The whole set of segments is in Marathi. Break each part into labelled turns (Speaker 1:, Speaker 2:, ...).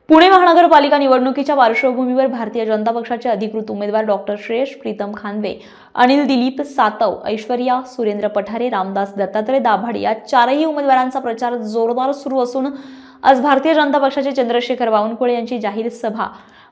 Speaker 1: पुणे महानगरपालिका निवडणुकीच्या पार्श्वभूमीवर भारतीय जनता पक्षाचे अधिकृत उमेदवार डॉक्टर श्रेयश प्रीतम खानवे, अनिल दिलीप सातव, ऐश्वर्या सुरेंद्र पठारे, रामदास दत्तात्रय दाभाडे या चारही उमेदवारांचा प्रचार जोरदार सुरू असून आज भारतीय जनता पक्षाचे चंद्रशेखर बावनकुळे यांची जाहीर सभा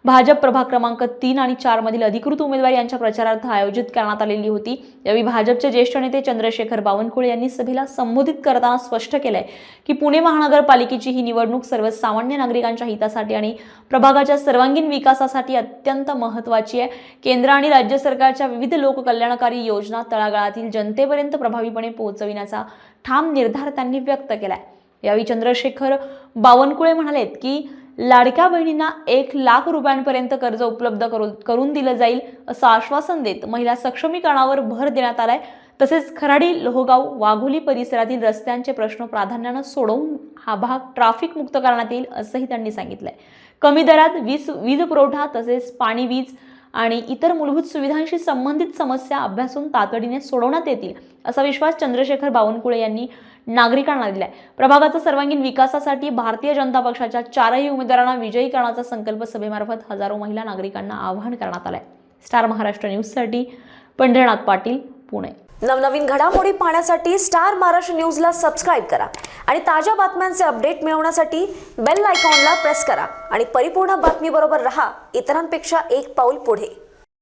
Speaker 1: भाजप प्रभाग क्रमांक 3 आणि 4 मधील अधिकृत उमेदवार यांच्या प्रचारार्थ आयोजित करण्यात आलेली होती। यावेळी भाजपचे ज्येष्ठ नेते चंद्रशेखर बावनकुळे यांनी सभेला संबोधित करताना स्पष्ट केले की पुणे महानगरपालिकेची ही निवडणूक सर्वसामान्य नागरिकांच्या हितासाठी आणि प्रभागाच्या सर्वांगीण विकासासाठी अत्यंत महत्त्वाची आहे। केंद्र आणि राज्य सरकारच्या विविध लोककल्याणकारी योजना तळागाळातील जनतेपर्यंत प्रभावीपणे पोहोचविण्याचा ठाम निर्धार त्यांनी व्यक्त केलाय। यावेळी चंद्रशेखर बावनकुळे म्हणालेत की लाडक्या बहिणींना 1 लाख रुपयांपर्यंत कर्ज उपलब्ध करून दिलं जाईल असं आश्वासन देत महिला सक्षमीकरणावर भर देण्यात आलाय। तसेच खराडी, लोहगाव, वाघोली परिसरातील रस्त्यांचे प्रश्न प्राधान्याने सोडवून हा भाग ट्रॅफिक मुक्त करण्यात येईल असंही त्यांनी सांगितलंय। कमी दरात वीज पुरवठा तसेच पाणी, वीज आणि इतर मूलभूत सुविधांशी संबंधित समस्या अभ्यासून तातडीने सोडवण्यात येतील असा विश्वास चंद्रशेखर बावनकुळे यांनी नागरिकांना दिलाय। प्रभागाचा सर्वांगीण विकासासाठी भारतीय जनता पक्षाच्या चारही उमेदवारांना विजयी करण्याचा संकल्प सभेमार्फत हजारो महिला नागरिकांना आवाहन करण्यात आलाय। स्टार महाराष्ट्र न्यूजसाठी पंढरनाथ पाटील, पुणे।
Speaker 2: नवनवीन घडामोडी पाहण्यासाठी स्टार महाराष्ट्र न्यूजला सबस्क्राइब करा आणि ताज्या बातम्यांचे अपडेट मिळवण्यासाठी बेल आयकॉनला प्रेस करा आणि परिपूर्ण बातमीबरोबर रहा, इतरांपेक्षा एक पाऊल पुढे।